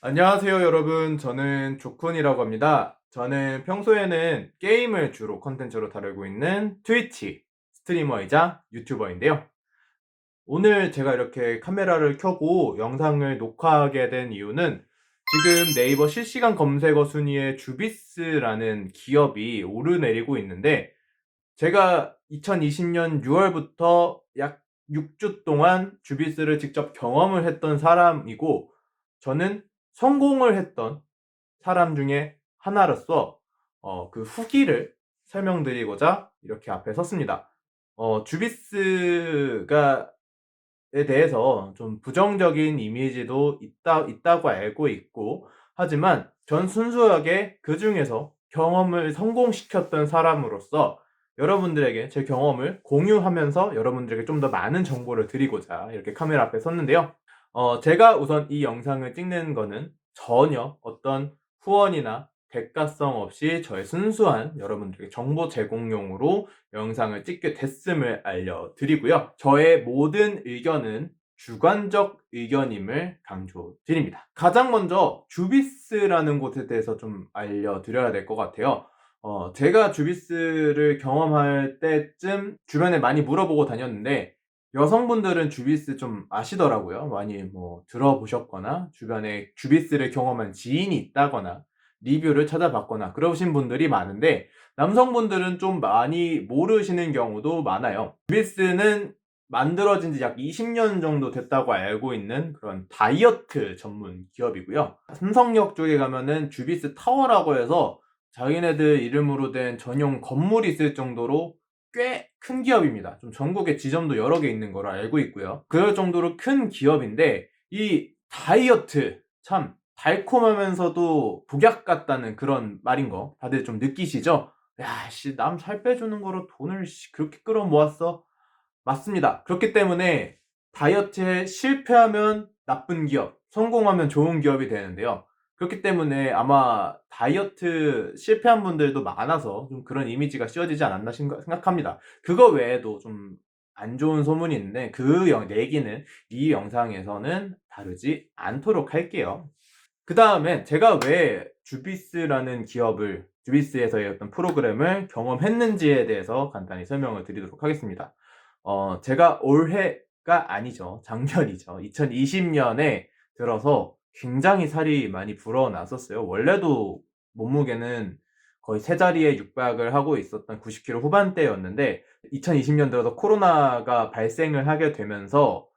안녕하세요, 여러분. 저는 조쿤이라고 합니다. 저는 평소에는 게임을 주로 컨텐츠로 다루고 있는 트위치 스트리머이자 유튜버인데요. 오늘 제가 이렇게 카메라를 켜고 영상을 녹화하게 된 이유는 지금 네이버 실시간 검색어 순위에 주비스라는 기업이 오르내리고 있는데, 제가 2020년 6월부터 약 6주 동안 주비스를 직접 경험을 했던 사람이고, 저는 성공을 했던 사람 중에 하나로서 그 후기를 설명드리고자 이렇게 앞에 섰습니다. 주비스가 에 대해서 좀 부정적인 이미지도 있다고 알고 있고, 하지만 전 순수하게 그 중에서 경험을 성공시켰던 사람으로서 여러분들에게 제 경험을 공유하면서 여러분들에게 좀 더 많은 정보를 드리고자 이렇게 카메라 앞에 섰는데요. 제가 우선 이 영상을 찍는 거는 전혀 어떤 후원이나 대가성 없이 저의 순수한 여러분들에게 정보 제공용으로 영상을 찍게 됐음을 알려드리고요. 저의 모든 의견은 주관적 의견임을 강조드립니다. 가장 먼저 주비스라는 곳에 대해서 좀 알려드려야 될 것 같아요. 제가 주비스를 경험할 때쯤 주변에 많이 물어보고 다녔는데, 여성분들은 주비스 좀 아시더라고요. 많이 뭐 들어보셨거나 주변에 주비스를 경험한 지인이 있다거나 리뷰를 찾아봤거나 그러신 분들이 많은데, 남성분들은 좀 많이 모르시는 경우도 많아요. 주비스는 만들어진 지 약 20년 정도 됐다고 알고 있는 그런 다이어트 전문 기업이고요. 삼성역 쪽에 가면은 주비스 타워라고 해서 자기네들 이름으로 된 전용 건물이 있을 정도로 꽤 큰 기업입니다. 좀 전국에 지점도 여러 개 있는 걸로 알고 있고요. 그럴 정도로 큰 기업인데, 이 다이어트 참 달콤하면서도 복약 같다는 그런 말인 거 다들 좀 느끼시죠? 야, 씨, 남 살 빼주는 거로 돈을 그렇게 끌어모았어? 맞습니다. 그렇기 때문에 다이어트에 실패하면 나쁜 기업, 성공하면 좋은 기업이 되는데요. 그렇기 때문에 아마 다이어트 실패한 분들도 많아서 좀 그런 이미지가 씌워지지 않았나 생각합니다. 그거 외에도 좀 안 좋은 소문이 있는데, 그 얘기는 이 영상에서는 다루지 않도록 할게요. 그 다음에 제가 왜 주비스에서의 어떤 프로그램을 경험했는지에 대해서 간단히 설명을 드리도록 하겠습니다. 제가 올해가 아니죠. 작년이죠. 2020년에 들어서 굉장히 살이 많이 불어났었어요. 원래도 몸무게는 거의 세 자리에 육박을 하고 있었던 90kg 후반대였는데, 2020년 들어서 코로나가 발생을 하게 되면서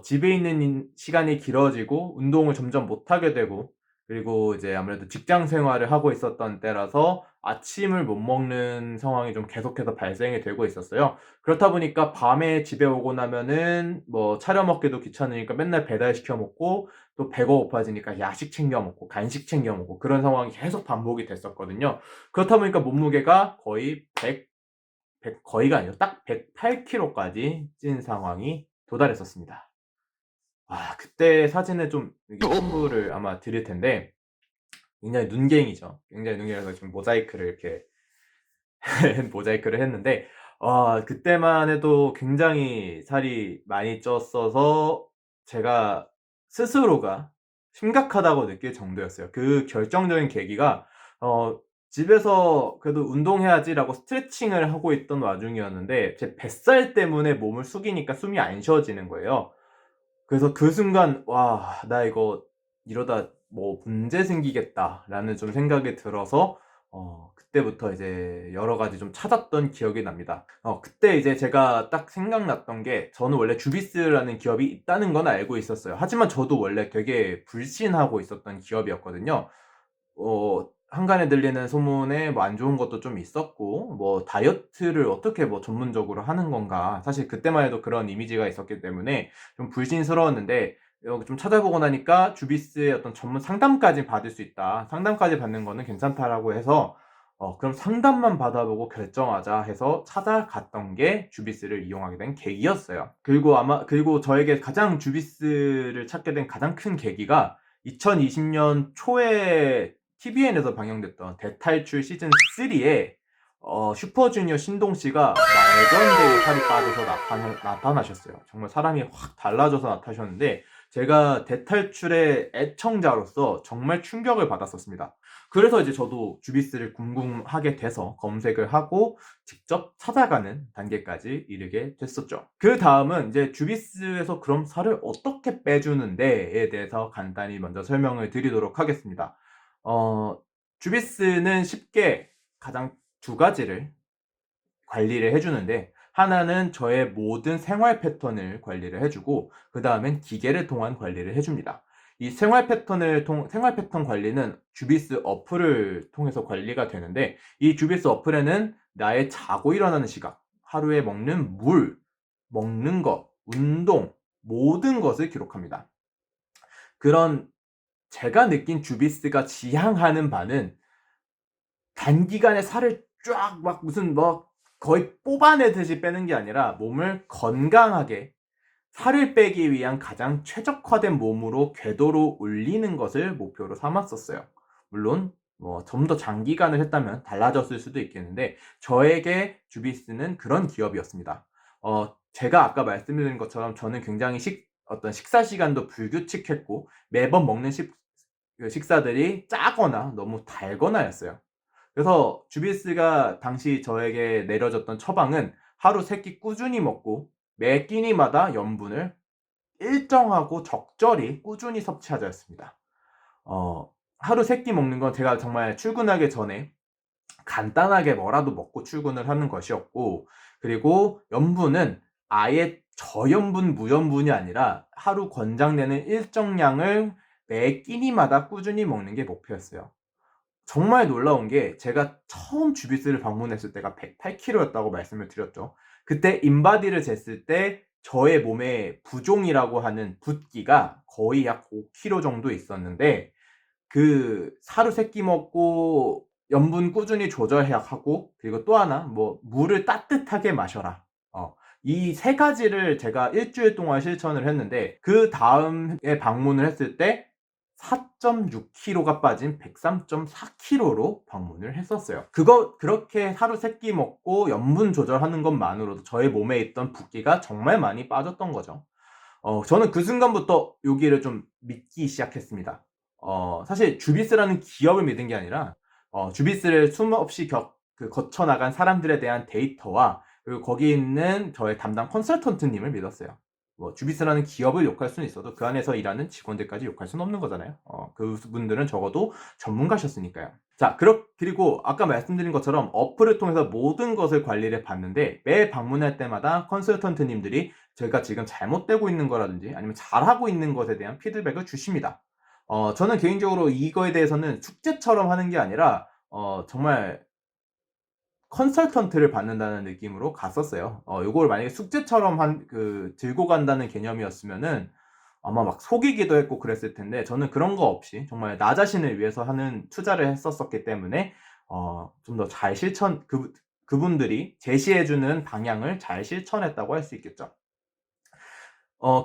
집에 있는 시간이 길어지고 운동을 점점 못하게 되고, 그리고 이제 아무래도 직장 생활을 하고 있었던 때라서 아침을 못 먹는 상황이 좀 계속해서 발생이 되고 있었어요. 그렇다 보니까 밤에 집에 오고 나면은 뭐 차려 먹기도 귀찮으니까 맨날 배달 시켜 먹고, 또 배가 고파지니까 야식 챙겨 먹고 간식 챙겨 먹고, 그런 상황이 계속 반복이 됐었거든요. 그렇다 보니까 몸무게가 거의 100 거의가 아니고 딱 108kg까지 찐 상황이 도달했었습니다. 그때 사진을 좀 첨부를 아마 드릴 텐데, 굉장히 눈갱이죠. 굉장히 눈갱이라서 지금 모자이크를 이렇게 모자이크를 했는데, 그때만 해도 굉장히 살이 많이 쪘어서 제가 스스로가 심각하다고 느낄 정도였어요. 그 결정적인 계기가, 집에서 그래도 운동해야지라고 스트레칭을 하고 있던 와중이었는데, 제 뱃살 때문에 몸을 숙이니까 숨이 안 쉬어지는 거예요. 그래서 그 순간, 와, 나 이거 이러다 뭐 문제 생기겠다라는 좀 생각이 들어서, 그때부터 이제 여러 가지 좀 찾았던 기억이 납니다. 그때 이제 제가 딱 생각났던 게, 저는 원래 주비스라는 기업이 있다는 건 알고 있었어요. 하지만 저도 원래 되게 불신하고 있었던 기업이었거든요. 한간에 들리는 소문에 뭐 안 좋은 것도 좀 있었고, 뭐 다이어트를 어떻게 뭐 전문적으로 하는 건가, 사실 그때만 해도 그런 이미지가 있었기 때문에 좀 불신스러웠는데, 좀 찾아보고 나니까 주비스의 어떤 전문 상담까지 받을 수 있다, 상담까지 받는 거는 괜찮다라고 해서, 그럼 상담만 받아보고 결정하자 해서 찾아갔던 게 주비스를 이용하게 된 계기였어요. 그리고 저에게 가장 주비스를 찾게 된 가장 큰 계기가, 2020년 초에 TVN에서 방영됐던 대탈출 시즌 3에 슈퍼주니어 신동씨가 말도 안 되게 살이 빠져서 나타나셨어요. 정말 사람이 확 달라져서 나타나셨는데, 제가 대탈출의 애청자로서 정말 충격을 받았었습니다. 그래서 이제 저도 주비스를 궁금하게 돼서 검색을 하고 직접 찾아가는 단계까지 이르게 됐었죠. 그다음은 이제 주비스에서 그럼 살을 어떻게 빼주는데에 대해서 간단히 먼저 설명을 드리도록 하겠습니다. 주비스는 쉽게 가장 두 가지를 관리를 해 주는데, 하나는 저의 모든 생활 패턴을 관리를 해 주고, 그다음엔 기계를 통한 관리를 해 줍니다. 이 생활 패턴 관리는 주비스 어플을 통해서 관리가 되는데, 이 주비스 어플에는 나의 자고 일어나는 시각, 하루에 먹는 물, 먹는 것, 운동, 모든 것을 기록합니다. 그런 제가 느낀 주비스가 지향하는 바는 단기간에 살을 쫙 막 무슨 뭐 거의 뽑아내듯이 빼는 게 아니라 몸을 건강하게 살을 빼기 위한 가장 최적화된 몸으로 궤도로 올리는 것을 목표로 삼았었어요. 물론 뭐 좀 더 장기간을 했다면 달라졌을 수도 있겠는데, 저에게 주비스는 그런 기업이었습니다. 제가 아까 말씀드린 것처럼 저는 굉장히 어떤 식사 시간도 불규칙했고, 매번 먹는 그 식사들이 짜거나 너무 달거나였어요. 그래서 주비스가 당시 저에게 내려줬던 처방은 하루 3끼 꾸준히 먹고 매 끼니마다 염분을 일정하고 적절히 꾸준히 섭취하자였습니다. 하루 3끼 먹는 건 제가 정말 출근하기 전에 간단하게 뭐라도 먹고 출근을 하는 것이었고, 그리고 염분은 아예 저염분, 무염분이 아니라 하루 권장되는 일정량을 매 끼니마다 꾸준히 먹는 게 목표였어요. 정말 놀라운 게, 제가 처음 주비스를 방문했을 때가 108kg였다고 말씀을 드렸죠. 그때 인바디를 쟀을 때 저의 몸에 부종이라고 하는 붓기가 거의 약 5kg 정도 있었는데, 그 하루 3끼 먹고 염분 꾸준히 조절해야 하고, 그리고 또 하나 뭐 물을 따뜻하게 마셔라. 이 세 가지를 제가 일주일 동안 실천을 했는데, 그다음에 방문을 했을 때 4.6kg가 빠진 103.4kg로 방문을 했었어요. 그렇게 하루 3끼 먹고 염분 조절하는 것만으로도 저의 몸에 있던 붓기가 정말 많이 빠졌던 거죠. 저는 그 순간부터 여기를 좀 믿기 시작했습니다. 사실 주비스라는 기업을 믿은 게 아니라 주비스를 숨없이 거쳐 나간 사람들에 대한 데이터와, 그리고 거기 있는 저의 담당 컨설턴트님을 믿었어요. 뭐 주비스라는 기업을 욕할 수는 있어도 그 안에서 일하는 직원들까지 욕할 수는 없는 거잖아요. 그분들은 적어도 전문가셨으니까요. 자, 그리고 아까 말씀드린 것처럼 어플을 통해서 모든 것을 관리를 받는데, 매 방문할 때마다 컨설턴트님들이 제가 지금 잘못되고 있는 거라든지 아니면 잘하고 있는 것에 대한 피드백을 주십니다. 저는 개인적으로 이거에 대해서는 숙제처럼 하는 게 아니라 정말 컨설턴트를 받는다는 느낌으로 갔었어요. 요걸 만약에 숙제처럼 들고 간다는 개념이었으면은 아마 막 속이기도 했고 그랬을 텐데, 저는 그런 거 없이 정말 나 자신을 위해서 하는 투자를 했었기 때문에 좀 더 잘 그분들이 제시해 주는 방향을 잘 실천했다고 할 수 있겠죠.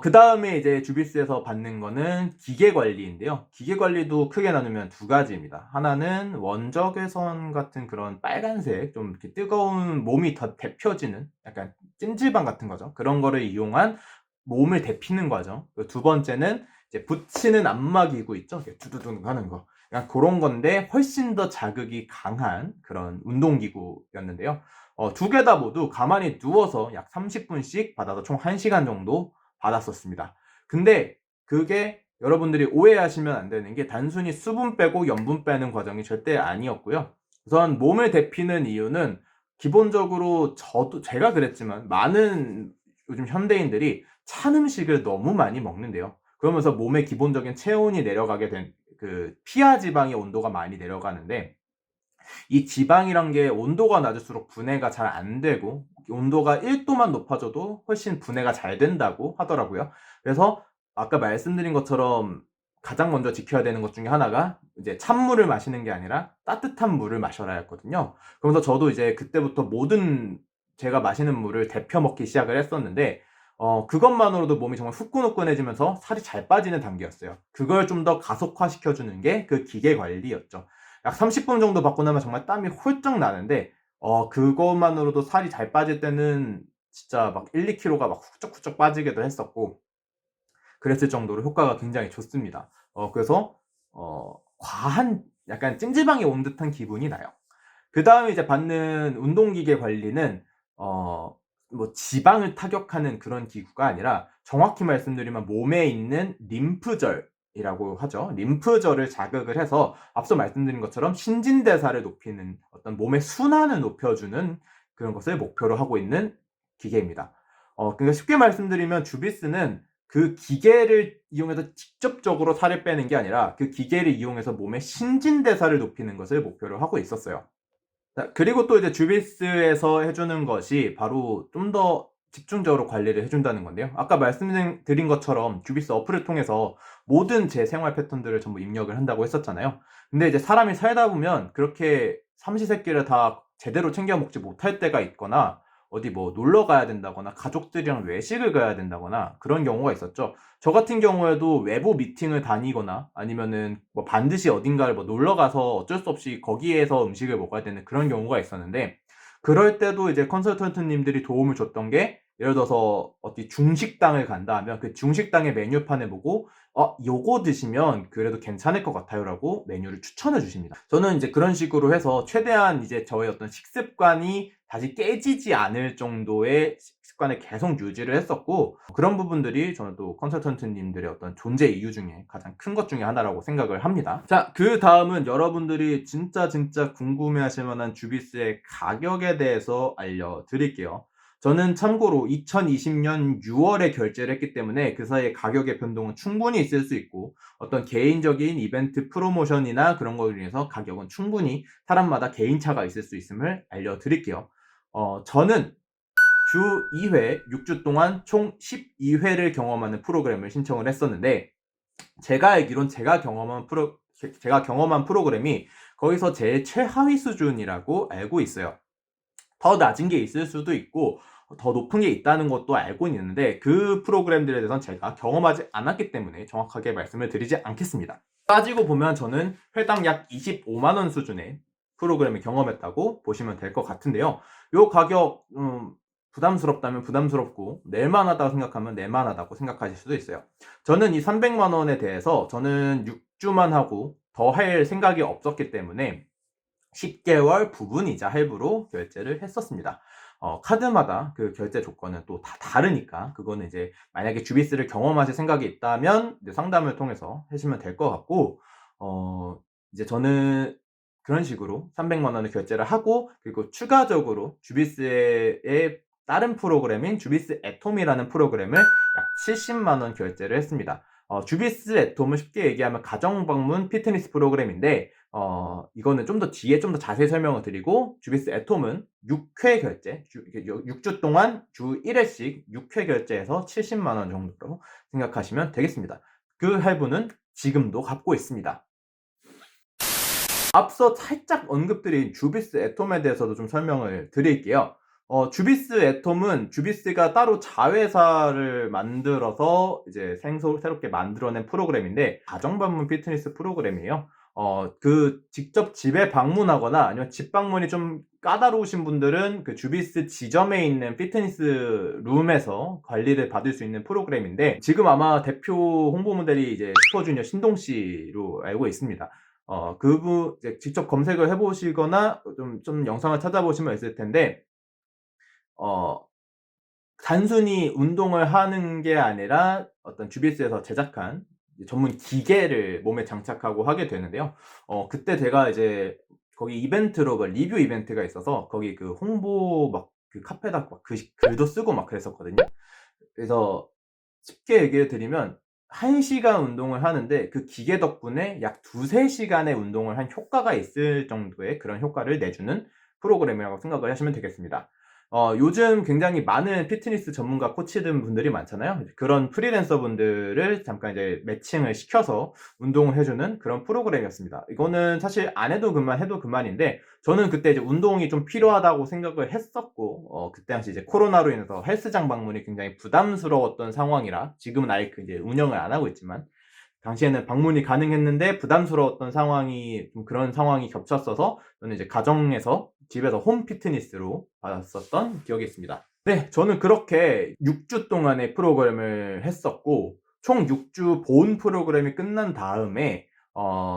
그다음에 이제 주비스에서 받는 거는 기계 관리인데요. 기계 관리도 크게 나누면 두 가지입니다. 하나는 원적외선 같은 그런 빨간색 좀 이렇게 뜨거운 몸이 더 데펴지는 약간 찜질방 같은 거죠. 그런 거를 이용한 몸을 데피는 과정. 두 번째는 이제 붙이는 안마기구 있죠. 이렇게 두두둥 하는 거. 그냥 그런 건데 훨씬 더 자극이 강한 그런 운동기구였는데요. 두 개 다 모두 가만히 누워서 약 30분씩 받아서 총 1시간 정도 받았었습니다. 근데 그게 여러분들이 오해하시면 안 되는 게, 단순히 수분 빼고 염분 빼는 과정이 절대 아니었고요. 우선 몸을 데피는 이유는 기본적으로 제가 그랬지만 많은 요즘 현대인들이 찬 음식을 너무 많이 먹는데요. 그러면서 몸의 기본적인 체온이 내려가게 된 그 피하 지방의 온도가 많이 내려가는데, 이 지방이란 게 온도가 낮을수록 분해가 잘 안 되고, 온도가 1도만 높아져도 훨씬 분해가 잘 된다고 하더라고요. 그래서 아까 말씀드린 것처럼 가장 먼저 지켜야 되는 것 중에 하나가 이제 찬물을 마시는 게 아니라 따뜻한 물을 마셔라 였거든요. 그러면서 저도 이제 그때부터 모든 제가 마시는 물을 데펴 먹기 시작을 했었는데, 그것만으로도 몸이 정말 후끈후끈해지면서 살이 잘 빠지는 단계였어요. 그걸 좀 더 가속화시켜 주는 게 그 기계 관리였죠. 약 30분 정도 받고 나면 정말 땀이 홀쩍 나는데, 그것만으로도 살이 잘 빠질 때는 진짜 막 1, 2kg가 막 훌쩍훌쩍 빠지기도 했었고, 그랬을 정도로 효과가 굉장히 좋습니다. 그래서 과한 약간 찜질방에 온 듯한 기분이 나요. 그다음에 이제 받는 운동기계 관리는 뭐 지방을 타격하는 그런 기구가 아니라 정확히 말씀드리면 몸에 있는 림프절이라고 하죠. 림프절을 자극을 해서 앞서 말씀드린 것처럼 신진대사를 높이는 어떤 몸의 순환을 높여주는 그런 것을 목표로 하고 있는 기계입니다. 그러니까 쉽게 말씀드리면 주비스는 그 기계를 이용해서 직접적으로 살을 빼는 게 아니라 그 기계를 이용해서 몸의 신진대사를 높이는 것을 목표로 하고 있었어요. 자, 그리고 또 이제 주비스에서 해주는 것이 바로 좀 더 집중적으로 관리를 해준다는 건데요. 아까 말씀드린 것처럼 주비스 어플을 통해서 모든 제 생활 패턴들을 전부 입력을 한다고 했었잖아요. 근데 이제 사람이 살다 보면 그렇게 삼시세끼를 다 제대로 챙겨 먹지 못할 때가 있거나 어디 뭐 놀러 가야 된다거나 가족들이랑 외식을 가야 된다거나 그런 경우가 있었죠. 저 같은 경우에도 외부 미팅을 다니거나 아니면은 뭐 반드시 어딘가를 뭐 놀러 가서 어쩔 수 없이 거기에서 음식을 먹어야 되는 그런 경우가 있었는데, 그럴 때도 이제 컨설턴트님들이 도움을 줬던 게, 예를 들어서 어디 중식당을 간다 하면 그 중식당의 메뉴판을 보고 요거 드시면 그래도 괜찮을 것 같아요라고 메뉴를 추천해 주십니다. 저는 이제 그런 식으로 해서 최대한 이제 저의 어떤 식습관이 다시 깨지지 않을 정도의 습관을 계속 유지를 했었고, 그런 부분들이 저는 또 컨설턴트님들의 어떤 존재 이유 중에 가장 큰 것 중에 하나라고 생각을 합니다. 자, 그 다음은 여러분들이 진짜 궁금해 하실 만한 주비스의 가격에 대해서 알려드릴게요. 저는 참고로 2020년 6월에 결제를 했기 때문에 그 사이에 가격의 변동은 충분히 있을 수 있고, 어떤 개인적인 이벤트 프로모션이나 그런 거로 인해서 가격은 충분히 사람마다 개인차가 있을 수 있음을 알려드릴게요. 저는 주 2회 6주 동안 총 12회를 경험하는 프로그램을 신청을 했었는데, 제가 알기론 제가 경험한 프로그램이 거기서 제일 최하위 수준이라고 알고 있어요. 더 낮은 게 있을 수도 있고 더 높은 게 있다는 것도 알고는 있는데, 그 프로그램들에 대해서는 제가 경험하지 않았기 때문에 정확하게 말씀을 드리지 않겠습니다. 따지고 보면 저는 회당 약 25만 원 수준의 프로그램을 경험했다고 보시면 될 것 같은데요. 요 가격 부담스럽다면 부담스럽고 낼만하다고 생각하면 낼만하다고 생각하실 수도 있어요. 저는 이 300만 원에 대해서 저는 6주만 하고 더 할 생각이 없었기 때문에 10개월 부분이자 할부로 결제를 했었습니다. 카드마다 그 결제 조건은 또 다 다르니까 그거는 이제 만약에 주비스를 경험하실 생각이 있다면 이제 상담을 통해서 하시면 될 것 같고, 이제 저는 그런 식으로 300만 원을 결제를 하고, 그리고 추가적으로 주비스의 다른 프로그램인 주비스 애톰이라는 프로그램을 약 70만 원 결제를 했습니다. 주비스 애톰은 쉽게 얘기하면 가정 방문 피트니스 프로그램인데, 이거는 좀 더 뒤에 좀 더 자세히 설명을 드리고, 주비스 애톰은 6회 결제, 6주 동안 주 1회씩 6회 결제해서 70만 원 정도로 생각하시면 되겠습니다. 그 할부는 지금도 갚고 있습니다. 앞서 살짝 언급드린 주비스 애톰에 대해서도 좀 설명을 드릴게요. 주비스 애톰은 주비스가 따로 자회사를 만들어서 이제 새롭게 만들어낸 프로그램인데, 가정방문 피트니스 프로그램이에요. 직접 집에 방문하거나 아니면 집 방문이 좀 까다로우신 분들은 그 주비스 지점에 있는 피트니스 룸에서 관리를 받을 수 있는 프로그램인데, 지금 아마 대표 홍보 모델이 이제 슈퍼주니어 신동 씨로 알고 있습니다. 그분 이제 직접 검색을 해보시거나 좀 영상을 찾아보시면 있을 텐데, 어, 단순히 운동을 하는 게 아니라 어떤 주비스에서 제작한 전문 기계를 몸에 장착하고 하게 되는데요. 그때 제가 이제 거기 이벤트로 리뷰 이벤트가 있어서 거기 그 홍보 막 그 카페에다 막 글도 쓰고 막 그랬었거든요. 그래서 쉽게 얘기를 드리면 1시간 운동을 하는데 그 기계 덕분에 약 2~3시간의 운동을 한 효과가 있을 정도의 그런 효과를 내주는 프로그램이라고 생각을 하시면 되겠습니다. 요즘 굉장히 많은 피트니스 전문가 코치들 분들이 많잖아요. 그런 프리랜서 분들을 잠깐 이제 매칭을 시켜서 운동을 해주는 그런 프로그램이었습니다. 이거는 사실 안 해도 그만, 해도 그만인데, 저는 그때 이제 운동이 좀 필요하다고 생각을 했었고, 그때 당시 이제 코로나로 인해서 헬스장 방문이 굉장히 부담스러웠던 상황이라, 지금은 아예 이제 운영을 안 하고 있지만, 당시에는 방문이 가능했는데 부담스러웠던 상황이, 좀 그런 상황이 겹쳤어서 저는 이제 가정에서 집에서 홈 피트니스로 받았었던 기억이 있습니다. 네, 저는 그렇게 6주 동안의 프로그램을 했었고, 총 6주 본 프로그램이 끝난 다음에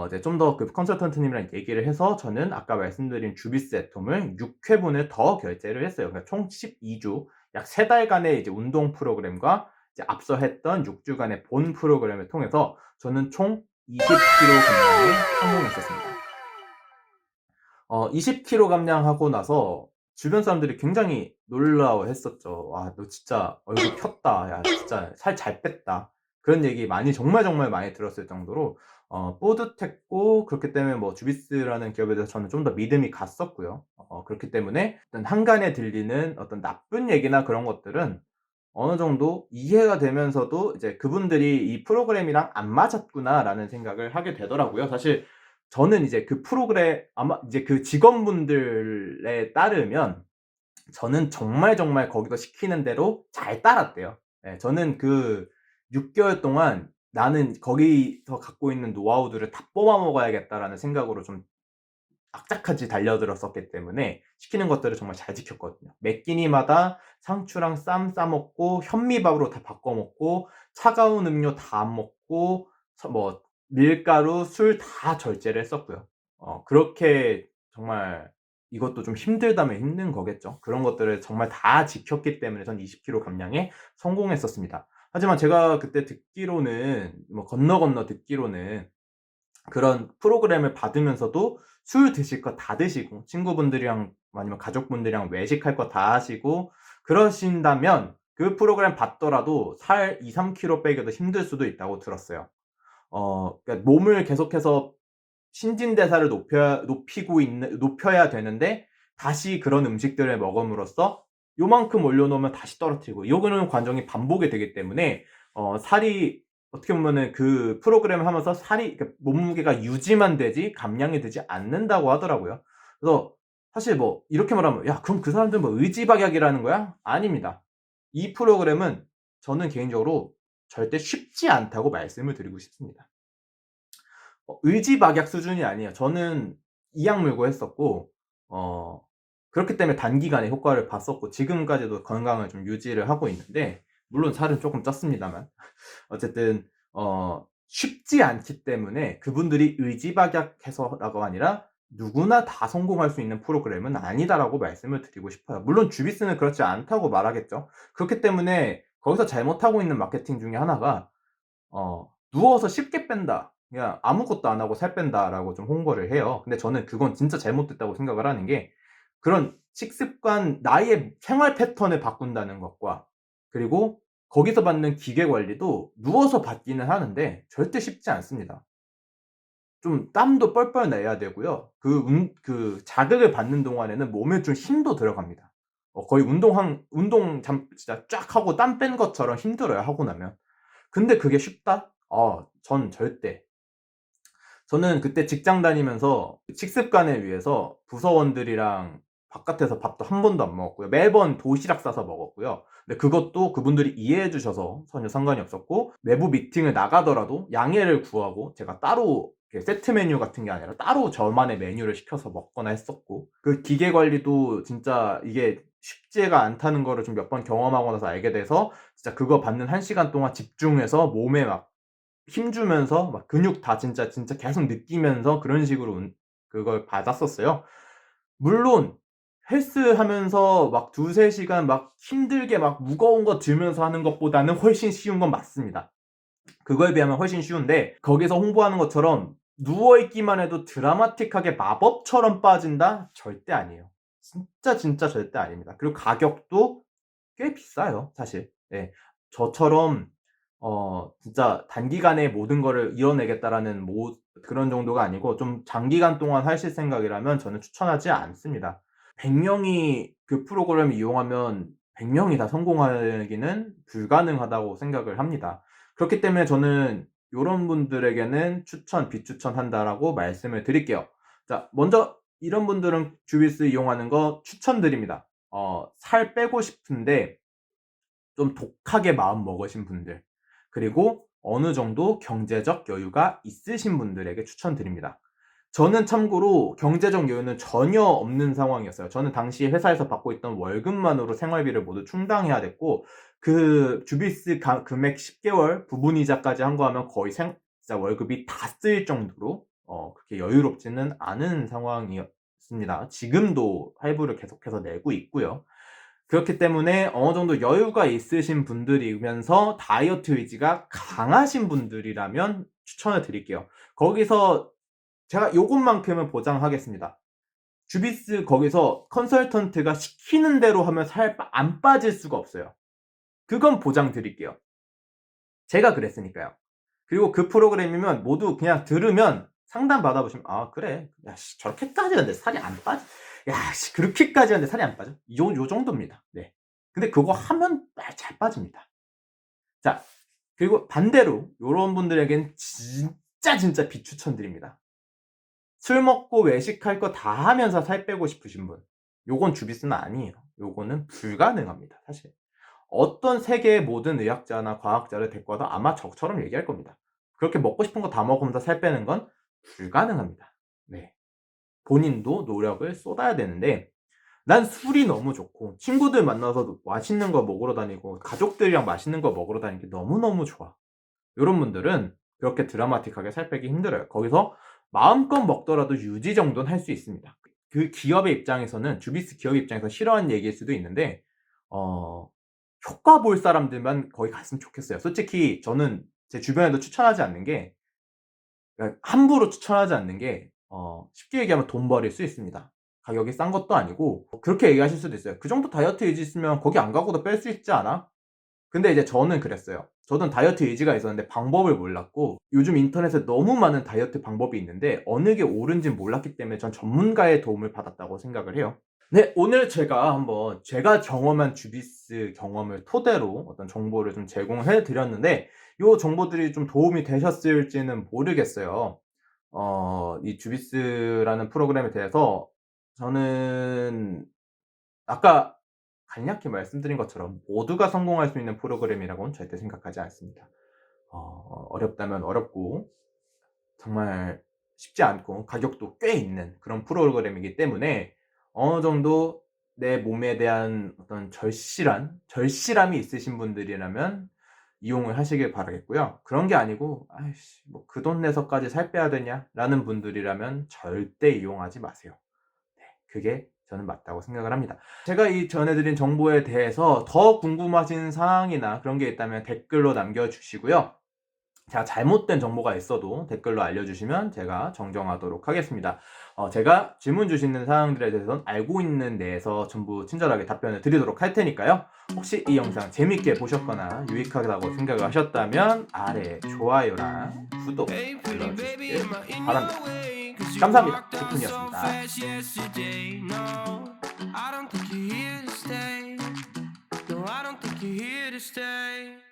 이제 좀 더 그 컨설턴트님이랑 얘기를 해서 저는 아까 말씀드린 주비스 애톰을 6회분을 더 결제를 했어요. 그러니까 총 12주 약 3달간의 이제 운동 프로그램과 이제 앞서 했던 6주간의 본 프로그램을 통해서 저는 총 20kg 감량에 성공했었습니다. 20kg 감량하고 나서 주변 사람들이 굉장히 놀라워했었죠. "와 너 진짜 얼굴 폈다. 야 진짜 살 잘 뺐다." 그런 얘기 많이 정말 정말 많이 들었을 정도로 뿌듯했고, 그렇기 때문에 뭐 주비스라는 기업에 대해서 저는 좀 더 믿음이 갔었고요. 그렇기 때문에 어떤 한간에 들리는 어떤 나쁜 얘기나 그런 것들은 어느 정도 이해가 되면서도 이제 '그분들이 이 프로그램이랑 안 맞았구나.'라는 생각을 하게 되더라고요. 사실 저는 이제 그 프로그램 아마 이제 그 직원분들에 따르면 저는 정말 정말 거기서 시키는 대로 잘 따랐대요. 예, 저는 그 6 개월 동안 '나는 거기서 갖고 있는 노하우들을 다 뽑아 먹어야겠다.'라는 생각으로 좀 악착같이 달려들었었기 때문에 시키는 것들을 정말 잘 지켰거든요. 매 끼니마다 상추랑 쌈 싸 먹고 현미밥으로 다 바꿔 먹고 차가운 음료 다 안 먹고 뭐 밀가루, 술 다 절제를 했었고요. 그렇게 정말 이것도 좀 힘들다면 힘든 거겠죠. 그런 것들을 정말 다 지켰기 때문에 전 20kg 감량에 성공했었습니다. 하지만 제가 그때 듣기로는 뭐 건너 듣기로는 그런 프로그램을 받으면서도 술 드실 거 다 드시고 친구분들이랑 아니면 가족분들이랑 외식할 거 다 하시고 그러신다면 그 프로그램 받더라도 살 2-3 킬로 빼기도 힘들 수도 있다고 들었어요. 그러니까 몸을 계속해서 신진대사를 높여야 되는데 다시 그런 음식들을 먹음으로써 요만큼 올려놓으면 다시 떨어뜨리고 요거는 과정이 반복이 되기 때문에 살이 어떻게 보면은 그 프로그램을 하면서 살이 그러니까 몸무게가 유지만 되지 감량이 되지 않는다고 하더라고요. 그래서 사실 뭐 이렇게 말하면 '야 그럼 그 사람들은 뭐 의지박약이라는 거야?' 아닙니다. 이 프로그램은 저는 개인적으로 절대 쉽지 않다고 말씀을 드리고 싶습니다. 의지박약 수준이 아니에요. 저는 이악 물고 했었고 어 그렇기 때문에 단기간에 효과를 봤었고 지금까지도 건강을 좀 유지를 하고 있는데, 물론 살은 쪼끔 쪘습니다만 어쨌든 쉽지 않기 때문에 그분들이 의지박약해서라가 아니라 누구나 다 성공할 수 있는 프로그램은 아니다라고 말씀을 드리고 싶어요. 물론 주비스는 그렇지 않다고 말하겠죠. 그렇기 때문에 거기서 잘못하고 있는 마케팅 중에 하나가 "누워서 쉽게 뺀다. 그냥 아무것도 안 하고 살 뺀다."라고 좀 홍보를 해요. 근데 저는 그건 진짜 잘못됐다고 생각을 하는 게, 그런 식습관 나의 생활 패턴을 바꾼다는 것과 그리고 거기서 받는 기계 관리도 누워서 받기는 하는데 절대 쉽지 않습니다. 좀 땀도 뻘뻘 내야 되고요. 그 자극을 받는 동안에는 몸에 좀 힘도 들어갑니다. 거의 운동 진짜 쫙 하고 땀 뺀 것처럼 힘들어요, 하고 나면. 근데 그게 쉽다? 전 절대. 저는 그때 직장 다니면서 식습관을 위해서 부서원들이랑 바깥에서 밥도 한 번도 안 먹었고요. 매번 도시락 싸서 먹었고요. 근데 그것도 그분들이 이해해 주셔서 전혀 상관이 없었고, 외부 미팅을 나가더라도 양해를 구하고 제가 따로 이렇게 세트 메뉴 같은 게 아니라 따로 저만의 메뉴를 시켜서 먹거나 했었고, 그 기계 관리도 진짜 이게 쉽지가 않다는 거를 좀 몇 번 경험하고 나서 알게 돼서 진짜 그거 받는 1 시간 동안 집중해서 몸에 막 힘주면서 막 근육 다 진짜 계속 느끼면서 그런 식으로 그걸 받았었어요. 물론 헬스하면서 막 2-3 시간 막 힘들게 막 무거운 거 들면서 하는 것보다는 훨씬 쉬운 건 맞습니다. 그거에 비하면 훨씬 쉬운데, 거기서 홍보하는 것처럼 누워 있기만 해도 드라마틱하게 마법처럼 빠진다? 절대 아니에요. 진짜 절대 아닙니다. 그리고 가격도 꽤 비싸요, 사실. 예. 저처럼 진짜 단기간에 모든 거를 이뤄내겠다라는 그런 정도가 아니고 좀 장기간 동안 하실 생각이라면 저는 추천하지 않습니다. 100 명이 그 프로그램을 이용하면 100 명이 다 성공하기는 불가능하다고 생각을 합니다. 그렇기 때문에 저는 요런 분들에게는 비추천한다라고 말씀을 드릴게요. 자, 먼저 이런 분들은 주비스 이용하는 거 추천드립니다. 살 빼고 싶은데 좀 독하게 마음 먹으신 분들, 그리고 어느 정도 경제적 여유가 있으신 분들에게 추천드립니다. 저는 참고로 경제적 여유는 전혀 없는 상황이었어요. 저는 당시 회사에서 받고 있던 월급만으로 생활비를 모두 충당해야 됐고, 그 주비스 금액 10개월 부분 이자까지 한거하면 거의 진짜 월급이 다 쓰일 정도로 그렇게 여유롭지는 않은 상황이었습니다. 지금도 할부를 계속해서 내고 있고요. 그렇기 때문에 어느 정도 여유가 있으신 분들이면서 다이어트 의지가 강하신 분들이라면 추천을 드릴게요. 거기서 제가 요것만큼은 보장하겠습니다. 주비스 거기서 컨설턴트가 시키는 대로 하면 살 안 빠질 수가 없어요. 그건 보장 드릴게요. 제가 그랬으니까요. 그리고 그 프로그램이면 모두 그냥 들으면 상담 받아보시면 아 그래 야씨 저렇게까지 하는데 살이 안 빠져 야씨 그렇게까지 하는데 살이 안 빠져 요 정도입니다. 네. 근데 그거 하면 잘 빠집니다. 자 그리고 반대로 요런 분들에겐 진짜 비추천드립니다. 술 먹고 외식할 거 다 하면서 살 빼고 싶으신 분 요건 주비스는 아니에요. 요거는 불가능합니다 사실. 어떤 세계의 모든 의학자나 과학자를 데리고 와도 아마 저처럼 얘기할 겁니다. 그렇게 먹고 싶은 거 다 먹으면서 살 빼는 건 불가능합니다. 네. 본인도 노력을 쏟아야 되는데 난 술이 너무 좋고 친구들 만나서 맛있는 거 먹으러 다니고 가족들이랑 맛있는 거 먹으러 다니는 게 너무너무 좋아. 요런 분들은 그렇게 드라마틱하게 살 빼기 힘들어요. 거기서 마음껏 먹더라도 유지 정도는 할 수 있습니다. 그 기업의 입장에서는 주비스 기업의 입장에서 싫어하는 얘기일 수도 있는데 효과 볼 사람들만 거기 갔으면 좋겠어요. 솔직히 저는 제 주변에도 추천하지 않는 게 그러니까 함부로 추천하지 않는 게 쉽게 얘기하면 돈벌이일 수 있습니다. 가격이 싼 것도 아니고 그렇게 얘기하실 수도 있어요. "그 정도 다이어트 의지 있으면 거기 안 가고도 뺄 수 있지 않아?" 근데 이제 저는 그랬어요. 저는 다이어트 의지가 있었는데 방법을 몰랐고 요즘 인터넷에 너무 많은 다이어트 방법이 있는데 어느 게 옳은진 몰랐기 때문에 전 전문가의 도움을 받았다고 생각을 해요. 네, 오늘 제가 경험한 주비스 경험을 토대로 어떤 정보를 좀 제공해 드렸는데 요 정보들이 좀 도움이 되셨을지는 모르겠어요. 이 주비스라는 프로그램에 대해서 저는 아까 간략히 말씀드린 것처럼 모두가 성공할 수 있는 프로그램이라고는 절대 생각하지 않습니다. 어렵다면 어렵고 정말 쉽지 않고 가격도 꽤 있는 그런 프로그램이기 때문에 어느 정도 내 몸에 대한 어떤 절실함이 있으신 분들이라면 이용을 하시길 바라겠고요. 그런 게 아니고 '아이씨 뭐 그 돈 내서까지 살 빼야 되냐?'라는 분들이라면 절대 이용하지 마세요. 네. 그게 저는 맞다고 생각을 합니다. 제가 이 전해 드린 정보에 대해서 더 궁금하신 사항이나 그런 게 있다면 댓글로 남겨 주시고요. 제가 잘못된 정보가 있어도 댓글로 알려주시면 제가 정정하도록 하겠습니다. 제가 질문 주시는 사항들에 대해서는 알고 있는 내에서 전부 친절하게 답변을 드리도록 할 테니까요. 혹시 이 영상 재밌게 보셨거나 유익하다고 생각을 하셨다면 아래 좋아요랑 구독 눌러주시길 바랍니다. 감사합니다. 디푼이었습니다.